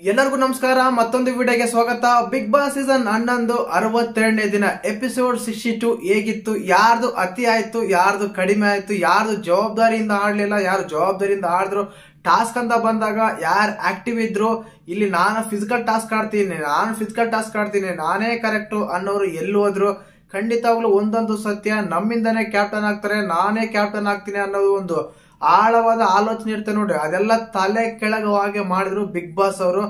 ಎಲ್ಲರಿಗೂ ನಮಸ್ಕಾರ. ಮತ್ತೊಂದು ವಿಡಿಯೋಗೆ ಸ್ವಾಗತ. ಬಿಗ್ ಬಾಸ್ ಸೀಸನ್ 11 62ನೇ ದಿನ ಎಪಿಸೋಡ್ 62 ಹೇಗಿತ್ತು, ಯಾರ್ದು ಅತಿ ಆಯ್ತು, ಯಾರ್ದು ಕಡಿಮೆ ಆಯ್ತು, ಯಾರ್ದು ಜವಾಬ್ದಾರಿಯಿಂದ ಆಡ್ಲಿಲ್ಲ, ಯಾರು ಜವಾಬ್ದಾರಿಯಿಂದ ಆಡಿದ್ರು, ಟಾಸ್ಕ್ ಅಂತ ಬಂದಾಗ ಯಾರು ಆಕ್ಟಿವ್ ಇದ್ರು, ಇಲ್ಲಿ ನಾನು ಫಿಸಿಕಲ್ ಟಾಸ್ಕ್ ಆಡ್ತೀನಿ, ನಾನೇ ಕರೆಕ್ಟ್ ಅನ್ನೋರು ಎಲ್ಲಿ ಹೋದ್ರು. ಖಂಡಿತವಾಗ್ಲೂ ಒಂದೊಂದು ಸತ್ಯ, ನಮ್ಮಿಂದನೇ ಕ್ಯಾಪ್ಟನ್ ಆಗ್ತಾರೆ, ನಾನೇ ಕ್ಯಾಪ್ಟನ್ ಆಗ್ತೀನಿ ಅನ್ನೋದು ಒಂದು ಆಳವಾದ ಆಲೋಚನೆ ಇರುತ್ತೆ ನೋಡಿ. ಅದೆಲ್ಲ ತಲೆ ಕೆಳಗವಾಗೆ ಮಾಡಿದ್ರು ಬಿಗ್ ಬಾಸ್ ಅವರು.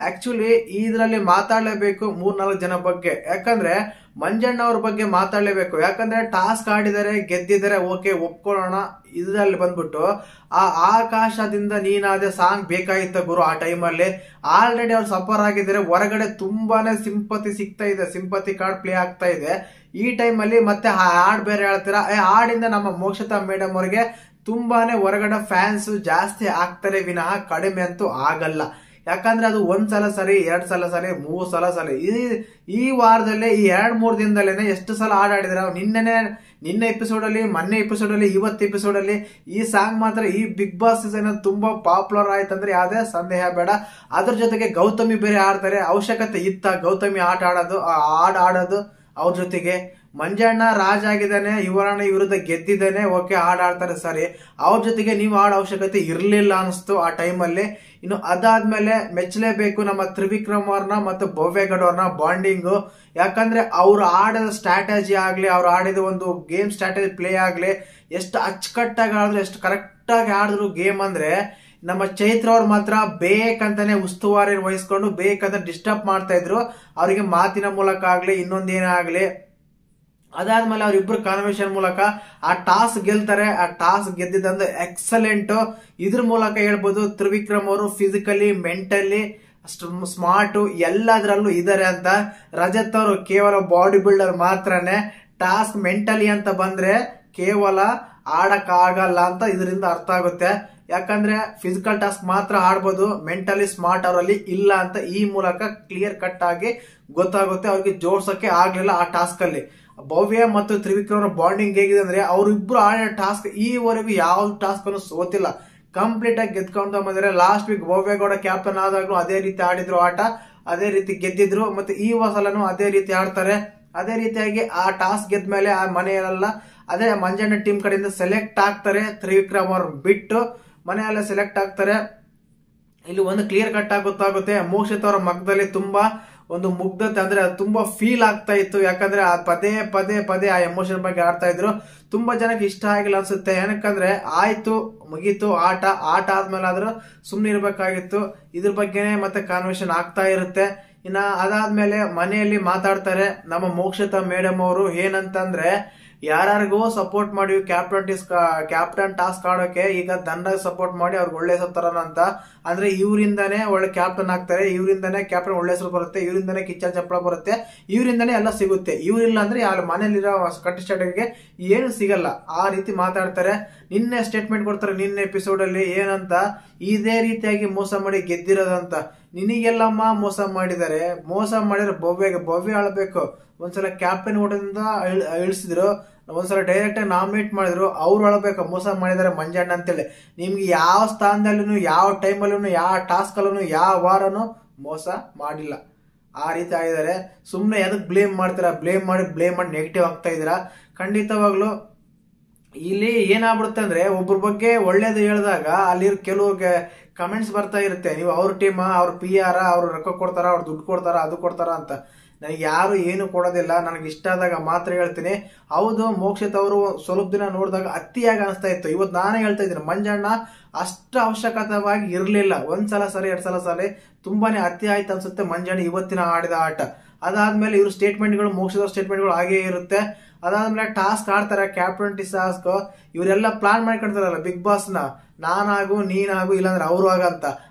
ಆಕ್ಚುಲಿ ಇದರಲ್ಲಿ ಮಾತಾಡಲೇಬೇಕು 3-4 ಜನ ಬಗ್ಗೆ. ಯಾಕಂದ್ರೆ ಮಂಜಣ್ಣ ಅವ್ರ ಬಗ್ಗೆ ಮಾತಾಡಲೇಬೇಕು. ಯಾಕಂದ್ರೆ ಟಾಸ್ಕ್ ಆಡಿದರೆ ಗೆದ್ದಿದ್ದಾರೆ, ಓಕೆ ಒಪ್ಕೊಳ್ಳೋಣ. ಇದರಲ್ಲಿ ಬಂದ್ಬಿಟ್ಟು ಆ ಆಕಾಶದಿಂದ ನೀನಾದೆ ಸಾಂಗ್ ಬೇಕಾಗಿತ್ತ ಗುರು. ಆ ಟೈಮಲ್ಲಿ ಆಲ್ರೆಡಿ ಅವ್ರು ಸಫರ್ ಆಗಿದ್ದಾರೆ, ಹೊರಗಡೆ ತುಂಬಾನೇ ಸಿಂಪತಿ ಸಿಗ್ತಾ ಇದೆ, ಸಿಂಪತಿ ಕಾರ್ಡ್ ಪ್ಲೇ ಆಗ್ತಾ ಇದೆ. ಈ ಟೈಮಲ್ಲಿ ಮತ್ತೆ ಹಾಡ್ ಬೇರೆ ಹೇಳ್ತೀರಾ. ಹಾಡಿಂದ ನಮ್ಮ ಮೋಕ್ಷತಾ ಮೇಡಮ್ ಅವ್ರಿಗೆ ತುಂಬಾನೇ ಹೊರಗಡೆ ಫ್ಯಾನ್ಸ್ ಜಾಸ್ತಿ ಆಗ್ತಾರೆ ವಿನಃ ಕಡಿಮೆ ಅಂತೂ ಆಗಲ್ಲ. ಯಾಕಂದ್ರೆ ಅದು ಒಂದ್ಸಲ ಸರಿ, 2 ಸಲ ಸರಿ, 3 ಸಲ ಸರಿ. ಈ ವಾರದಲ್ಲೇ ಈ 2-3 ದಿನದಲ್ಲೇನೆ ಎಷ್ಟು ಸಲ ಆಡಿದ್ರೆ. ನಿನ್ನೆ ಎಪಿಸೋಡ್ ಅಲ್ಲಿ, ಮೊನ್ನೆ ಎಪಿಸೋಡ್ ಅಲ್ಲಿ, ಇವತ್ತು ಎಪಿಸೋಡ್ ಅಲ್ಲಿ ಈ ಸಾಂಗ್ ಮಾತ್ರ ಈ ಬಿಗ್ ಬಾಸ್ ಸೀಸನ್ ತುಂಬಾ ಪಾಪ್ಯುಲರ್ ಆಯ್ತಂದ್ರೆ ಯಾವುದೇ ಸಂದೇಹ ಬೇಡ. ಅದ್ರ ಜೊತೆಗೆ ಗೌತಮಿ ಬೇರೆ ಆಡ್ತಾರೆ. ಅವಶ್ಯಕತೆ ಇತ್ತ ಗೌತಮಿ ಹಾಡ್ ಆಡೋದು ಅವ್ರ ಜೊತೆಗೆ. ಮಂಜಣ್ಣ ರಾಜ್ ಆಗಿದ್ದಾನೆ, ಯುವರಾಣಿ ವಿರುದ್ಧ ಗೆದ್ದಿದ್ದಾನೆ, ಓಕೆ ಆಡ್ತಾರೆ ಸರಿ. ಅವ್ರ ಜೊತೆಗೆ ನೀವು ಆಡೋ ಅವಶ್ಯಕತೆ ಇರ್ಲಿಲ್ಲ ಅನಿಸ್ತು ಆ ಟೈಮಲ್ಲಿ. ಇನ್ನು ಅದಾದ್ಮೇಲೆ ಮೆಚ್ಚಲೇಬೇಕು ನಮ್ಮ ತ್ರಿವಿಕ್ರಮ್ ಅವ್ರನ್ನ ಮತ್ತು ಭವ್ಯಗೌಡ ಅವ್ರನ್ನ ಬಾಂಡಿಂಗು. ಯಾಕಂದ್ರೆ ಅವ್ರು ಆಡಿದ ಸ್ಟ್ರಾಟಜಿ ಆಗ್ಲಿ, ಅವ್ರು ಆಡಿದ ಒಂದು ಗೇಮ್ ಸ್ಟ್ರಾಟಜಿ ಪ್ಲೇ ಆಗ್ಲಿ, ಎಷ್ಟು ಅಚ್ಚುಕಟ್ಟಾಗಿ ಆಡಿದ್ರು, ಎಷ್ಟು ಕರೆಕ್ಟ್ ಆಗಿ ಆಡಿದ್ರು ಗೇಮ್ ಅಂದ್ರೆ. ನಮ್ಮ ಚೈತ್ರ ಅವ್ರು ಮಾತ್ರ ಬೇಕಂತಾನೆ ಉಸ್ತುವಾರಿ ವಹಿಸ್ಕೊಂಡು ಬೇಕಂತ ಡಿಸ್ಟರ್ಬ್ ಮಾಡ್ತಾ ಇದ್ರು, ಅವರಿಗೆ ಮಾತಿನ ಮೂಲಕ ಆಗ್ಲಿ, ಇನ್ನೊಂದೇನೇ ಆಗ್ಲಿ. ಅದಾದ್ಮೇಲೆ ಅವ್ರಿಬ್ರು ಕಾನ್ವರ್ಸೇಷನ್ ಮೂಲಕ ಆ ಟಾಸ್ಕ್ ಗೆಲ್ತಾರೆ. ಆ ಟಾಸ್ಕ್ ಗೆದ್ದಿದ್ದಂದ್ರೆ ಎಕ್ಸಲೆಂಟ್. ಇದ್ರ ಮೂಲಕ ಹೇಳ್ಬೋದು ತ್ರಿವಿಕ್ರಮ್ ಅವರು ಫಿಸಿಕಲಿ, ಮೆಂಟಲಿ ಸ್ಮಾರ್ಟ್ ಎಲ್ಲದರಲ್ಲೂ ಇದಾರೆ ಅಂತ. ರಜತ್ ಅವರು ಕೇವಲ ಬಾಡಿ ಬಿಲ್ಡರ್ ಮಾತ್ರನೇ. ಟಾಸ್ಕ್ ಮೆಂಟಲಿ ಅಂತ ಬಂದ್ರೆ ಕೇವಲ ಆಡಕ್ ಆಗಲ್ಲ ಅಂತ ಇದರಿಂದ ಅರ್ಥ ಆಗುತ್ತೆ. ಯಾಕಂದ್ರೆ ಫಿಸಿಕಲ್ ಟಾಸ್ಕ್ ಮಾತ್ರ ಆಡ್ಬೋದು, ಮೆಂಟಲಿ ಸ್ಮಾರ್ಟ್ ಅವರಲ್ಲಿ ಇಲ್ಲ ಅಂತ ಈ ಮೂಲಕ ಕ್ಲಿಯರ್ ಕಟ್ ಆಗಿ ಗೊತ್ತಾಗುತ್ತೆ. ಅವ್ರಿಗೆ ಜೋಡ್ಸಕ್ಕೆ ಆಗ್ಲಿಲ್ಲ ಆ ಟಾಸ್ಕ್ ಅಲ್ಲಿ. ಭವ್ಯ ಮತ್ತು ತ್ರಿವಿಕ್ರಮ್ ಬಾಂಡಿಂಗ್ ಹೇಗಿದೆ ಅಂದ್ರೆ, ಅವ್ರಿಬ್ರು ಆಡಿದ ಟಾಸ್ಕ್ ಈವರೆಗೂ ಯಾವ ಟಾಸ್ಕ್ ಅನ್ನು ಸೋತಿಲ್ಲ, ಕಂಪ್ಲೀಟ್ ಆಗಿ ಗೆದ್ಕೊಂಡ ಬಂದ್ರೆ. ಲಾಸ್ಟ್ ವೀಕ್ ಭವ್ಯಗೌಡ ಕ್ಯಾಪ್ಟನ್ ಆದಾಗ್ಲೂ ಅದೇ ರೀತಿ ಆಡಿದ್ರು ಆಟ, ಅದೇ ರೀತಿ ಗೆದ್ದಿದ್ರು. ಮತ್ತೆ ಈ ಸಲನು ಅದೇ ರೀತಿ ಆಡ್ತಾರೆ. ಅದೇ ರೀತಿಯಾಗಿ ಆ ಟಾಸ್ಕ್ ಗೆದ್ಮೇಲೆ ಆ ಮನೆಯಲ್ಲ ಅದೇ ಮಂಜಣ್ಣ ಟೀಮ್ ಕಡೆಯಿಂದ ಸೆಲೆಕ್ಟ್ ಆಗ್ತಾರೆ. ತ್ರಿವಿಕ್ರಮ್ ಅವ್ರು ಬಿಟ್ಟು ಮನೆಯಲ್ಲ ಸೆಲೆಕ್ಟ್ ಆಗ್ತಾರೆ. ಇಲ್ಲಿ ಒಂದು ಕ್ಲಿಯರ್ ಕಟ್ ಆಗಿ ಗೊತ್ತಾಗುತ್ತೆ. ಮೋಕ್ಷಿತ್ ಅವರ ಮಗದಲ್ಲಿ ತುಂಬಾ ಒಂದು ಮುಗ್ಧತೆ, ಅಂದ್ರೆ ತುಂಬಾ ಫೀಲ್ ಆಗ್ತಾ ಇತ್ತು. ಯಾಕಂದ್ರೆ ಆ ಪದೇ ಆ ಎಮೋಷನ್ ಬಗ್ಗೆ ಆಡ್ತಾ ಇದ್ರು. ತುಂಬಾ ಜನಕ್ಕೆ ಇಷ್ಟ ಆಗಿಲ್ಲ ಅನ್ಸುತ್ತೆ. ಏನಕ್ಕಂದ್ರೆ ಆಯ್ತು ಮುಗೀತು ಆಟ ಆದ್ಮೇಲೆ ಆದ್ರೂ ಸುಮ್ನೆ ಇರ್ಬೇಕಾಗಿತ್ತು. ಇದ್ರ ಬಗ್ಗೆನೆ ಮತ್ತೆ ಕಾನ್ವರ್ಸೇಷನ್ ಆಗ್ತಾ ಇರುತ್ತೆ. ಇನ್ನ ಅದಾದ್ಮೇಲೆ ಮನೆಯಲ್ಲಿ ಮಾತಾಡ್ತಾರೆ ನಮ್ಮ ಮೋಕ್ಷತಾ ಮೇಡಮ್ ಅವರು. ಏನಂತಂದ್ರೆ, ಯಾರಿಗೂ ಸಪೋರ್ಟ್ ಮಾಡಿ ಕ್ಯಾಪ್ಟನ್ ಟಾಸ್ಕ್ ಆಡೋಕೆ ಈಗ ದಂಡ ಸಪೋರ್ಟ್ ಮಾಡಿ ಅವ್ರಿಗೆ ಒಳ್ಳೆ ಹೆಸರು ತರೋಣ ಅಂತ. ಅಂದ್ರೆ ಇವರಿಂದಾನೇ ಒಳ್ಳೆ ಕ್ಯಾಪ್ಟನ್ ಆಗ್ತಾರೆ, ಇವರಿಂದಾನೇ ಕ್ಯಾಪ್ಟನ್ ಒಳ್ಳೆ ಹೆಸರು ಬರುತ್ತೆ, ಇವರಿಂದಾನೇ ಕಿಚ್ಚನ್ ಚಪ್ಪಳ ಬರುತ್ತೆ, ಇವರಿಂದಾನೇ ಎಲ್ಲ ಸಿಗುತ್ತೆ. ಇವರಿಲ್ಲ ಅಂದ್ರೆ ಯಾರು ಮನೇಲಿರೋ ಕಂಟೆಸ್ಟೆಂಟ್ಗೆ ಏನು ಸಿಗಲ್ಲ. ಆ ರೀತಿ ಮಾತಾಡ್ತಾರೆ. ನಿನ್ನೆ ಸ್ಟೇಟ್ಮೆಂಟ್ ಕೊಡ್ತಾರೆ ನಿನ್ನೆ ಎಪಿಸೋಡ್ ಅಲ್ಲಿ ಏನಂತ, ಇದೇ ರೀತಿಯಾಗಿ ಮೋಸ ಮಾಡಿ ಗೆದ್ದಿರೋದಂತ. ನಿನಗೆಲ್ಲಮ್ಮ ಮೋಸ ಮಾಡಿದ್ದಾರೆ, ಮೋಸ ಮಾಡಿದ್ರೆ ಭವ್ಯ ಆಳ್ಬೇಕು. ಒಂದ್ಸಲ ಕ್ಯಾಪ್ಟನ್ ಓಟದಿಂದ ಇಳಿಸಿದ್ರು, ಒಂದ್ಸಲ ಡೈರೆಕ್ಟ್ ಆಗಿ ನಾಮಿನೇಟ್ ಮಾಡಿದ್ರು, ಅವ್ರು ಅಳಬೇಕು ಮೋಸ ಮಾಡಿದಾರೆ ಮಂಜಣ್ಣ ಅಂತೇಳಿ. ನಿಮ್ಗೆ ಯಾವ ಸ್ಥಾನದಲ್ಲೂ, ಯಾವ ಟೈಮಲ್ಲೂ, ಯಾವ ಟಾಸ್ಕ್ ಅಲ್ಲೂ, ಯಾವ ವಾರನು ಮೋಸ ಮಾಡಿಲ್ಲ. ಆ ರೀತಿ ಆಗಿದ್ದಾರೆ. ಸುಮ್ನೆ ಎದಕ್ ಬ್ಲೇಮ್ ಮಾಡ್ತೀರಾ? ಬ್ಲೇಮ್ ಮಾಡಿ ನೆಗೆಟಿವ್ ಆಗ್ತಾ ಇದೀರಾ. ಖಂಡಿತವಾಗ್ಲು ಇಲ್ಲಿ ಏನಾಗ್ಬಿಡುತ್ತೆ ಅಂದ್ರೆ, ಒಬ್ಬರ ಬಗ್ಗೆ ಒಳ್ಳೇದು ಹೇಳಿದಾಗ ಅಲ್ಲಿ ಕೆಲವ್ರಿಗೆ ಕಮೆಂಟ್ಸ್ ಬರ್ತಾ ಇರುತ್ತೆ, ನೀವು ಅವ್ರ ಟೀಮ್, ಅವ್ರ PR, ಅವ್ರು ರೊಕ್ಕ ಕೊಡ್ತಾರ, ಅವ್ರು ದುಡ್ಡು ಕೊಡ್ತಾರ, ಅದು ಕೊಡ್ತಾರ ಅಂತ. ನನಗೆ ಯಾರು ಏನು ಕೊಡೋದಿಲ್ಲ, ನನಗೆ ಇಷ್ಟ ಆದಾಗ ಮಾತ್ರ ಹೇಳ್ತೀನಿ. ಹೌದು, ಮೋಕ್ಷಿತ್ ಅವರು ಸ್ವಲ್ಪ ದಿನ ನೋಡಿದಾಗ ಅತಿಯಾಗಿ ಅನಿಸ್ತಾ ಇತ್ತು. ಇವತ್ತು ನಾನೇ ಹೇಳ್ತಾ ಇದ್ದೀನಿ, ಮಂಜಣ್ಣ ಅಷ್ಟು ಅವಶ್ಯಕತವಾಗಿ ಇರ್ಲಿಲ್ಲ. 1 ಸಲ ಸರಿ, 2 ಸಲ ಸರಿ, ತುಂಬಾನೇ ಅತಿ ಆಯ್ತು ಅನ್ಸುತ್ತೆ ಮಂಜಣ್ಣ ಇವತ್ತಿನ ಆಡಿದ ಆಟ. ಅದಾದ್ಮೇಲೆ ಇವ್ರ ಸ್ಟೇಟ್ಮೆಂಟ್ಗಳು, ಮೋಕ್ಷದ ಸ್ಟೇಟ್ಮೆಂಟ್ಗಳು ಹಾಗೇ ಇರುತ್ತೆ. ಅದಾದ್ಮೇಲೆ ಟಾಸ್ಕ್ ಆಡ್ತಾರೆ, ಕ್ಯಾಪ್ಟನ್ ಟಾಸ್ಕ್. ಇವರೆಲ್ಲ ಪ್ಲಾನ್ ಮಾಡ್ಕೊಳ್ತಾರಲ್ಲ ಬಿಗ್ ಬಾಸ್ ನ, ನಾನಾಗು ನೀನಾಗು ಇಲ್ಲಾಂದ್ರೆ ಅವ್ರು ಆಗಂತ.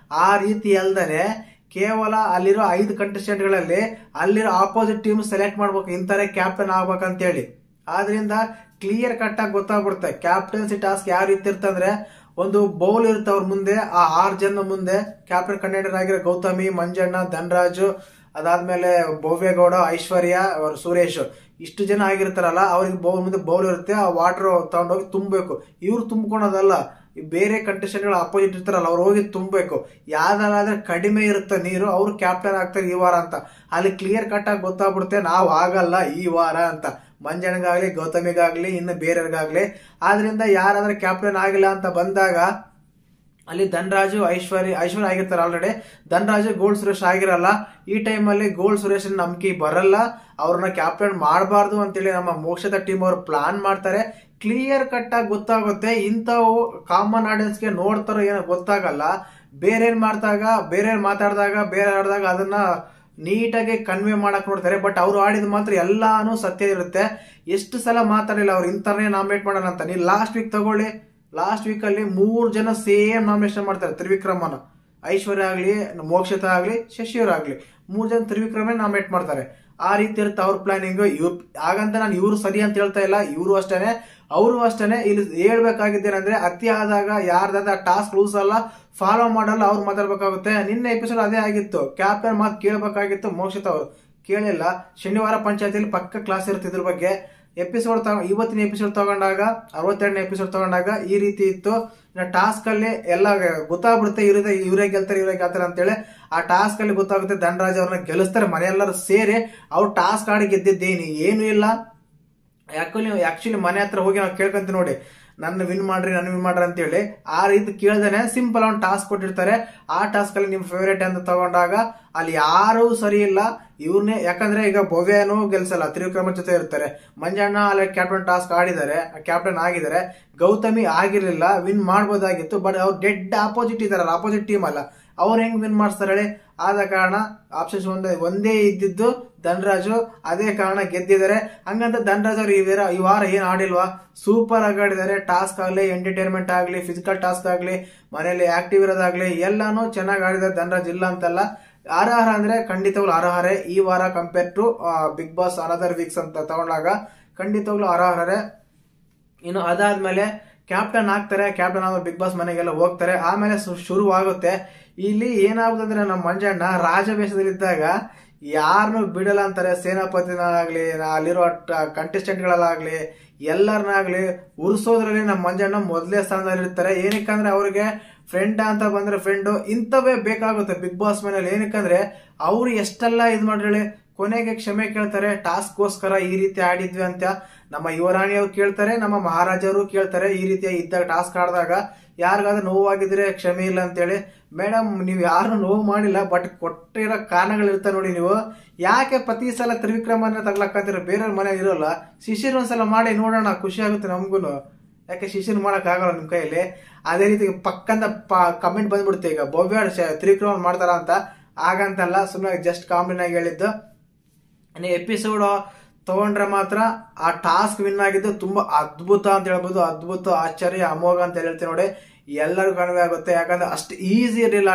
ಆ ರೀತಿ ಅಲ್ದೇನೆ ಕೇವಲ ಅಲ್ಲಿರೋ 5 ಕಂಟೆಸ್ಟೆಂಟ್ಗಳಲ್ಲಿ ಅಲ್ಲಿರೋ ಆಪೋಸಿಟ್ ಟೀಮ್ ಸೆಲೆಕ್ಟ್ ಮಾಡ್ಬೇಕು, ಇಂತಾರೆ ಕ್ಯಾಪ್ಟನ್ ಆಗ್ಬೇಕಂತ ಹೇಳಿ. ಆದ್ರಿಂದ ಕ್ಲಿಯರ್ ಕಟ್ ಆಗಿ ಗೊತ್ತಾಗ್ಬಿಡುತ್ತೆ ಕ್ಯಾಪ್ಟನ್ಸಿ ಟಾಸ್ಕ್ ಯಾವ ರೀತಿ ಇರ್ತಂದ್ರೆ, ಒಂದು ಬೌಲ್ ಇರುತ್ತೆ ಅವ್ರ ಮುಂದೆ, ಆ 6 ಜನ ಮುಂದೆ ಕ್ಯಾಪ್ಟನ್ ಕಂಟೆಂಡರ್ ಆಗಿರೋ ಗೌತಮಿ, ಮಂಜಣ್ಣ, ಧನರಾಜು, ಅದಾದ್ಮೇಲೆ ಭವ್ಯಗೌಡ, ಐಶ್ವರ್ಯ, ಸುರೇಶ್, ಇಷ್ಟು ಜನ ಆಗಿರ್ತಾರಲ್ಲ, ಅವ್ರಿಗೆ ಮುಂದೆ ಬೌಲ್ ಇರುತ್ತೆ. ಆ ವಾಟರ್ ತಗೊಂಡೋಗಿ ತುಂಬಬೇಕು. ಇವ್ರು ತುಂಬಿಕೊಳೋದಲ್ಲ, ಬೇರೆ ಕಂಟೆಸ್ಟೆಂಟ್ಗಳು ಅಪೋಸಿಟ್ ಇರ್ತಾರಲ್ಲ ಅವ್ರು ಹೋಗಿ ತುಂಬಬೇಕು. ಯಾವ್ದಾದ್ರೆ ಕಡಿಮೆ ಇರುತ್ತೆ ನೀರು ಅವ್ರು ಕ್ಯಾಪ್ಟನ್ ಆಗ್ತಾರೆ ಈ ವಾರ ಅಂತ. ಅಲ್ಲಿ ಕ್ಲಿಯರ್ ಕಟ್ ಆಗಿ ಗೊತ್ತಾಗ್ಬಿಡುತ್ತೆ ನಾವು ಆಗಲ್ಲ ಈ ವಾರ ಅಂತ, ಮಂಜಣ್ಣಗಾಗ್ಲಿ ಗೌತಮಿಗಾಗ್ಲಿ ಇನ್ನು ಬೇರೆಯವ್ರಿಗಾಗ್ಲಿ. ಆದ್ರಿಂದ ಯಾರಾದ್ರೆ ಕ್ಯಾಪ್ಟನ್ ಆಗಿಲ್ಲ ಅಂತ ಬಂದಾಗ ಅಲ್ಲಿ ಧನರಾಜು ಐಶ್ವರ್ಯ ಆಗಿರ್ತಾರೆ ಆಲ್ರೆಡಿ. ಧನರಾಜು ಗೋಲ್ಡ್ ಸುರೇಶ್ ಆಗಿರಲ್ಲ. ಈ ಟೈಮಲ್ಲಿ ಗೋಲ್ಡ್ ಸುರೇಶ್ ನಂಬಿಕೆ ಬರಲ್ಲ, ಅವ್ರನ್ನ ಕ್ಯಾಪ್ಟನ್ ಮಾಡಬಾರ್ದು ಅಂತೇಳಿ ನಮ್ಮ ಮೋಕ್ಷದ ಟೀಮ್ ಅವರು ಪ್ಲಾನ್ ಮಾಡ್ತಾರೆ. ಕ್ಲಿಯರ್ ಕಟ್ ಆಗಿ ಗೊತ್ತಾಗುತ್ತೆ. ಇಂಥವು ಕಾಮನ್ ಆಡಿಯನ್ಸ್ಗೆ ನೋಡ್ತಾರೋ ಏನೋ ಗೊತ್ತಾಗಲ್ಲ. ಬೇರೆ ಮಾತಾಡಿದಾಗ ಬೇರೆ ಆಡಿದಾಗ ಅದನ್ನ ನೀಟಾಗಿ ಕನ್ವೆ ಮಾಡಕ್ ನೋಡ್ತಾರೆ. ಬಟ್ ಅವ್ರು ಆಡಿದ ಮಾತ್ರ ಎಲ್ಲಾನು ಸತ್ಯ ಇರುತ್ತೆ. ಎಷ್ಟು ಸಲ ಮಾತಾಡಿಲ್ಲ ಅವ್ರು ಇಂಥರ್ನೇ ನಾಮಿನೇಟ್ ಮಾಡೋಣ ಅಂತ. ನೀವು ಲಾಸ್ಟ್ ವೀಕ್ ತಗೊಳ್ಳಿ, ಲಾಸ್ಟ್ ವೀಕ್ ಅಲ್ಲಿ 3 ಜನ ಸೇಮ್ ನಾಮಿನೇಷನ್ ಮಾಡ್ತಾರೆ. ತ್ರಿವಿಕ್ರಮನ, ಐಶ್ವರ್ಯ ಆಗ್ಲಿ, ಮೋಕ್ಷಿತ ಆಗ್ಲಿ, ಶಶಿಯವ್ರ ಆಗ್ಲಿ, 3 ಜನ ತ್ರಿವಿಕ್ರಮೇ ನಾಮಿನೇಟ್ ಮಾಡ್ತಾರೆ. ಆ ರೀತಿ ಇರುತ್ತೆ ಅವ್ರ ಪ್ಲಾನಿಂಗ್. ಹಾಗಂತ ನಾನು ಇವ್ರು ಸರಿ ಅಂತ ಹೇಳ್ತಾ ಇಲ್ಲ, ಇವರು ಅಷ್ಟೇನೆ ಅವರು ಅಷ್ಟೇನೆ. ಇಲ್ಲಿ ಹೇಳ್ಬೇಕಾಗಿದ್ದೇನೆಂದ್ರೆ ಅತಿ ಆದಾಗ ಯಾರ್ದಾದ ಟಾಸ್ಕ್ ರೂಲ್ಸ್ ಅಲ್ಲ ಫಾಲೋ ಮಾಡಲ್ಲ ಅವ್ರು ಮಾತಾಡ್ಬೇಕಾಗುತ್ತೆ. ನಿನ್ನೆ ಎಪಿಸೋಡ್ ಅದೇ ಆಗಿತ್ತು. ಕ್ಯಾಪ್ಟನ್ ಮಾತು ಕೇಳಬೇಕಾಗಿತ್ತು, ಮೋಕ್ಷಿತ ಅವರು ಕೇಳಿಲ್ಲ. ಶನಿವಾರ ಪಂಚಾಯತಿಯಲ್ಲಿ ಪಕ್ಕ ಕ್ಲಾಸ್ ಇರುತ್ತೆ ಇದ್ರ ಬಗ್ಗೆ. ಇವತ್ತಿನ ಎಪಿಸೋಡ್ ತಗೊಂಡಾಗ 62ನೇ ಎಪಿಸೋಡ್ ತಗೊಂಡಾಗ ಈ ರೀತಿ ಇತ್ತು. ಟಾಸ್ಕ್ ಅಲ್ಲಿ ಎಲ್ಲ ಗೊತ್ತಾಗ್ಬಿಡುತ್ತೆ, ಇವರೇ ಗೆಲ್ತಾರೆ ಅಂತೇಳಿ. ಆ ಟಾಸ್ಕ್ ಅಲ್ಲಿ ಗೊತ್ತಾಗುತ್ತೆ ಧನರಾಜ್ ಅವ್ರನ್ನ ಗೆಲ್ಲಿಸ್ತಾರೆ. ಮನೆಯೆಲ್ಲರೂ ಸೇರಿ ಅವ್ರು ಟಾಸ್ಕ್ ಆಡಿ ಗೆದ್ದಿದ್ದೇನು ಏನು ಇಲ್ಲ. ಆಕ್ಚುಲಿ ಮನೆ ಹತ್ರ ಹೋಗಿ ನಾವು ಕೇಳ್ಕೊಂತೀವಿ ನೋಡಿ, ನನ್ನ ವಿನ್ ಮಾಡ್ರಿ ಅಂತ ಹೇಳಿ. ಆ ರೀತಿ ಕೇಳ್ದೇನೆ ಸಿಂಪಲ್ ಒಂದು ಟಾಸ್ಕ್ ಕೊಟ್ಟಿರ್ತಾರೆ. ಆ ಟಾಸ್ಕ್ ಅಲ್ಲಿ ನಿಮ್ ಫೇವರೇಟ್ ಅಂತ ತಗೊಂಡಾಗ ಅಲ್ಲಿ ಯಾರು ಸರಿ ಇಲ್ಲ ಇವ್ರನ್ನೇ. ಯಾಕಂದ್ರೆ ಈಗ ಭವ್ಯನೂ ಗೆಲ್ಸಲ್ಲ, ತ್ರಿವಿಕ್ರಮ ಜೊತೆ ಇರ್ತಾರೆ. ಮಂಜಣ್ಣ ಅಲ್ಲಿ ಕ್ಯಾಪ್ಟನ್ ಟಾಸ್ಕ್ ಆಡಿದ್ದಾರೆ, ಕ್ಯಾಪ್ಟನ್ ಆಗಿದ್ದಾರೆ. ಗೌತಮಿ ಆಗಿರ್ಲಿಲ್ಲ, ವಿನ್ ಮಾಡ್ಬೋದಾಗಿತ್ತು. ಬಟ್ ಅವ್ರು ಡೆಡ್ ಆಪೋಸಿಟ್ ಇದಾರಲ್ಲ, ಆಪೋಸಿಟ್ ಟೀಮ್ ಅಲ್ಲ, ಅವ್ರು ಹೆಂಗ್ ವಿನ್ ಮಾಡಿಸ್ತಾರೆ ಹೇಳಿ. ಆದ ಕಾರಣ ಆಪ್ಷನ್ಸ್ ಒಂದೇ ಇದ್ದಿದ್ದು ಧನರಾಜು, ಅದೇ ಕಾರಣ ಗೆದ್ದಿದ್ದಾರೆ. ಹಂಗಂತ ಧನರಾಜ್ ಅವರು ಈ ವಾರ ಏನ್ ಆಡಿಲ್ವಾ, ಸೂಪರ್ ಆಗಿ ಆಡಿದ್ದಾರೆ. ಟಾಸ್ಕ್ ಆಗ್ಲಿ, ಎಂಟರ್ಟೈನ್ಮೆಂಟ್ ಆಗ್ಲಿ, ಫಿಸಿಕಲ್ ಟಾಸ್ಕ್ ಆಗ್ಲಿ, ಮನೆಯಲ್ಲಿ ಆಕ್ಟಿವ್ ಇರೋದಾಗ್ಲಿ ಎಲ್ಲಾನು ಚೆನ್ನಾಗಿ ಆಡಿದ್ದಾರೆ ಧನರಾಜ್, ಇಲ್ಲ ಅಂತಲ್ಲ. ಅರ್ಹರ ಅಂದ್ರೆ ಖಂಡಿತವಾಗ್ಲು ಅರ್ಹರೇ ಈ ವಾರ compare to Bigg Boss another weeks ಅಂತ ತಗೊಂಡಾಗ ಖಂಡಿತವಾಗ್ಲು ಅರ್ಹರೇ. ಇನ್ನು ಅದಾದ್ಮೇಲೆ ಕ್ಯಾಪ್ಟನ್ ಆಗ್ತಾರೆ. ಕ್ಯಾಪ್ಟನ್ ಆದ ಬಿಗ್ ಬಾಸ್ ಮನೆಗೆಲ್ಲ ಹೋಗ್ತಾರೆ. ಆಮೇಲೆ ಶುರುವಾಗುತ್ತೆ. ಇಲ್ಲಿ ಏನಾಗುತ್ತಂದ್ರೆ ನಮ್ಮ ಮಂಜಣ್ಣ ರಾಜವೇಷದಲ್ಲಿದ್ದಾಗ ಯಾರನ್ನು ಬಿಡಲ್ಲ ಅಂತಾರೆ. ಸೇನಾಪತಿನಾಗ್ಲಿ, ಅಲ್ಲಿರೋ ಕಂಟೆಸ್ಟೆಂಟ್ಗಳಾಗ್ಲಿ ಎಲ್ಲರನ್ನಾಗ್ಲಿ ಉರ್ಸೋದ್ರಲ್ಲಿ ನಮ್ಮ ಮಂಜಣ್ಣ ಮೊದಲೇ ಸ್ಥಾನದಲ್ಲಿ ಇರ್ತಾರೆ. ಏನಕ್ಕಂದ್ರೆ ಅವ್ರಿಗೆ ಫ್ರೆಂಡ್ ಅಂತ ಬಂದ್ರೆ ಫ್ರೆಂಡ್ ಇಂಥವೇ ಬೇಕಾಗುತ್ತೆ ಬಿಗ್ ಬಾಸ್ ಮನೇಲಿ. ಏನಕ್ಕಂದ್ರೆ ಅವ್ರು ಎಷ್ಟೆಲ್ಲ ಇದ್ ಮಾಡ್ರಿ ಕೊನೆಗೆ ಕ್ಷಮೆ ಕೇಳ್ತಾರೆ. ಟಾಸ್ಕ್ಗೋಸ್ಕರ ಈ ರೀತಿ ಆಡಿದ್ವಿ ಅಂತ ನಮ್ಮ ಯುವರಾಣಿ ಅವ್ರು ಕೇಳ್ತಾರೆ, ನಮ್ಮ ಮಹಾರಾಜ ಅವರು ಕೇಳ್ತಾರೆ. ಈ ರೀತಿ ಇದ್ದಾಗ ಟಾಸ್ಕ್ ಆಡಿದಾಗ ಯಾರಿಗಾದ್ರೂ ನೋವಾಗಿದ್ರೆ ಕ್ಷಮೆ ಇಲ್ಲ ಅಂತೇಳಿ. ಮೇಡಮ್ ನೀವು ಯಾರು ನೋವು ಮಾಡಿಲ್ಲ, ಬಟ್ ಕೊಟ್ಟಿರೋ ಕಾರಣಗಳಿರ್ತಾವೆ ನೋಡಿ. ನೀವು ಯಾಕೆ ಪ್ರತಿ ಸಲ ತ್ರಿವಿಕ್ರಮನ ತಗ್ಲಾಕತ್ತೀರ, ಬೇರೆಯವ್ರ ಮನೆ ಇರೋಲ್ಲ. ಶಿಶಿರ್ ಒಂದ್ಸಲ ಮಾಡಿ ನೋಡೋಣ, ಖುಷಿ ಆಗುತ್ತೆ ನಮ್ಗೂನು. ಯಾಕೆ ಶಿಶಿರ್ ಮಾಡಕ್ ಆಗಲ್ಲ ನಿಮ್ ಕೈಯಲ್ಲಿ. ಅದೇ ರೀತಿ ಪಕ್ಕಂದ ಕಮೆಂಟ್ ಬಂದ್ಬಿಡುತ್ತೆ, ಈಗ ಭವ್ಯ ತ್ರಿವಿಕ್ರಮ ಮಾಡ್ತಾರ ಅಂತ. ಹಾಗಂತಲ್ಲ, ಸುಮ್ಮನೆ ಜಸ್ಟ್ ಕಾಮಿಡಿ ಆಗಿ ಹೇಳಿದ್ದು. ಎಪಿಸೋಡ್ ತಗೊಂಡ್ರೆ ಮಾತ್ರ ಆ ಟಾಸ್ಕ್ ವಿನ್ ಆಗಿದ್ದು ತುಂಬಾ ಅದ್ಭುತ ಅಂತ ಹೇಳ್ಬೋದು. ಅದ್ಭುತ, ಆಶ್ಚರ್ಯ, ಅಮೋಘ ಅಂತ ಹೇಳ್ತೀವಿ ನೋಡಿ. ಎಲ್ಲರಿಗೂ ಕಣಿವೆ ಆಗುತ್ತೆ. ಯಾಕಂದ್ರೆ ಅಷ್ಟು ಈಸಿ ಇರಲಿಲ್ಲ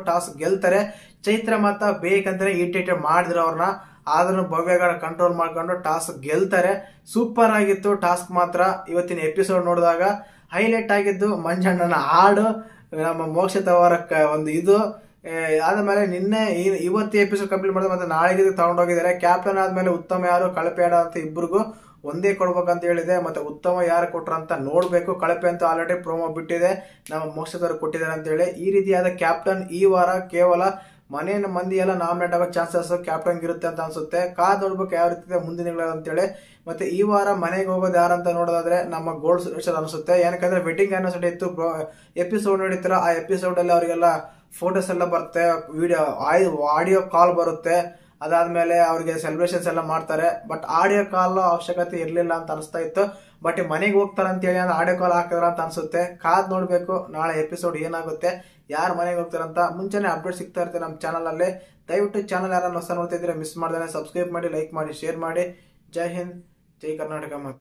ಟಾಸ್ಕ್ ಗೆಲ್ತಾರೆ. ಚೈತ್ರ ಮಾತ್ರ ಬೇಕಂತಾನೆ ಇರಿಟೇಟ್ ಮಾಡಿದ್ರು ಅವ್ರನ್ನ. ಆದ್ರೂ ಭವ್ಯಗಳ ಕಂಟ್ರೋಲ್ ಮಾಡ್ಕೊಂಡು ಟಾಸ್ಕ್ ಗೆಲ್ತಾರೆ. ಸೂಪರ್ ಆಗಿತ್ತು ಟಾಸ್ಕ್ ಮಾತ್ರ. ಇವತ್ತಿನ ಎಪಿಸೋಡ್ ನೋಡಿದಾಗ ಹೈಲೈಟ್ ಆಗಿದ್ದು ಮಂಜಣ್ಣನ ಹಾಡು, ನಮ್ಮ ಮೋಕ್ಷಿತ ಅವರ ಒಂದು ಇದು. ಆದ್ಮೇಲೆ ನಿನ್ನೆ ಇವತ್ತು ಎಪಿಸೋಡ್ ಕಂಪ್ಲೀಟ್ ಮಾಡಿದ್ರೆ ಮತ್ತೆ ನಾಳೆಗೆ ತಗೊಂಡೋಗಿದ್ದಾರೆ. ಕ್ಯಾಪ್ಟನ್ ಆದ್ಮೇಲೆ ಉತ್ತಮ ಯಾರು, ಕಳಪೆ ಯಾರು ಅಂತ ಇಬ್ಬರಿಗೂ ಒಂದೇ ಕೊಡ್ಬೇಕಂತ ಹೇಳಿದೆ. ಮತ್ತೆ ಉತ್ತಮ ಯಾರು ಕೊಟ್ರ ಅಂತ ನೋಡ್ಬೇಕು. ಕಳಪೆ ಅಂತ ಆಲ್ರೆಡಿ ಪ್ರೋಮೋ ಬಿಟ್ಟಿದೆ, ನಮ್ಮ ಮೋಕ್ಷದವರು ಕೊಟ್ಟಿದ್ದಾರೆ ಅಂತ ಹೇಳಿ. ಈ ರೀತಿಯಾದ ಕ್ಯಾಪ್ಟನ್ ಈ ವಾರ ಕೇವಲ ಮನೆಯ ಮಂದಿ ಎಲ್ಲ ನಾಮಿನೇಟ್ ಆಗೋ ಚಾನ್ಸಸ್ ಕ್ಯಾಪ್ಟನ್ ಇರುತ್ತೆ ಅಂತ ಅನ್ಸುತ್ತೆ. ಕಾದ್ ನೋಡ್ಬೇಕು ಯಾವ ರೀತಿ ಮುಂದಿನ ಅಂತೇಳಿ. ಮತ್ತೆ ಈ ವಾರ ಮನೆಗೆ ಹೋಗೋದು ಯಾರಂತ ನೋಡೋದಾದ್ರೆ ನಮ್ಮ ಗೋಲ್ಡ್ ಸುರೇಶ್ ಅನ್ಸುತ್ತೆ. ಏನಕ್ಕಂದ್ರೆ ವೆಡ್ಡಿಂಗ್ ಆನಿವರ್ಸರಿ ಇತ್ತು, ಎಪಿಸೋಡ್ ನೋಡಿರ್ತಾರ. ಆ ಎಪಿಸೋಡ್ ಅಲ್ಲಿ ಅವರಿಗೆಲ್ಲ ಫೋಟೋಸ್ ಎಲ್ಲ ಬರುತ್ತೆ, ಆಡಿಯೋ ಕಾಲ್ ಬರುತ್ತೆ. ಅದಾದ್ಮೇಲೆ ಅವ್ರಿಗೆ ಸೆಲೆಬ್ರೇಷನ್ಸ್ ಎಲ್ಲ ಮಾಡ್ತಾರೆ. ಬಟ್ ಆಡಿಯೋ ಕಾಲ್ ಅವಶ್ಯಕತೆ ಇರ್ಲಿಲ್ಲ ಅಂತ ಅನಿಸ್ತಾ ಇತ್ತು. ಬಟ್ ಮನೆಗೆ ಹೋಗ್ತಾರ ಅಂತ ಹೇಳಿ ಆಡಿಯೋ ಕಾಲ್ ಹಾಕಿದ್ರ ಅಂತ ಅನ್ಸುತ್ತೆ. ಕಾದ್ ನೋಡ್ಬೇಕು ನಾಳೆ ಎಪಿಸೋಡ್ ಏನಾಗುತ್ತೆ, ಯಾರು ಮನೆಗೆ ಹೋಗ್ತಾರಂತ. ಮುಂಚೆನೆ ಅಪ್ಡೇಟ್ ಸಿಗ್ತಾ ಇರುತ್ತೆ ನಮ್ಮ ಚಾನಲ್ ಅಲ್ಲಿ. ದಯವಿಟ್ಟು ಚಾನಲ್ ಯಾರನ್ನ ಹೊಸ ನೋಡ್ತಾ ಇದ್ರೆ ಮಿಸ್ ಮಾಡ್ದೇನೆ ಸಬ್ಸ್ಕ್ರೈಬ್ ಮಾಡಿ, ಲೈಕ್ ಮಾಡಿ, ಶೇರ್ ಮಾಡಿ. ಜೈ ಹಿಂದ್, ಜೈ ಕರ್ನಾಟಕ.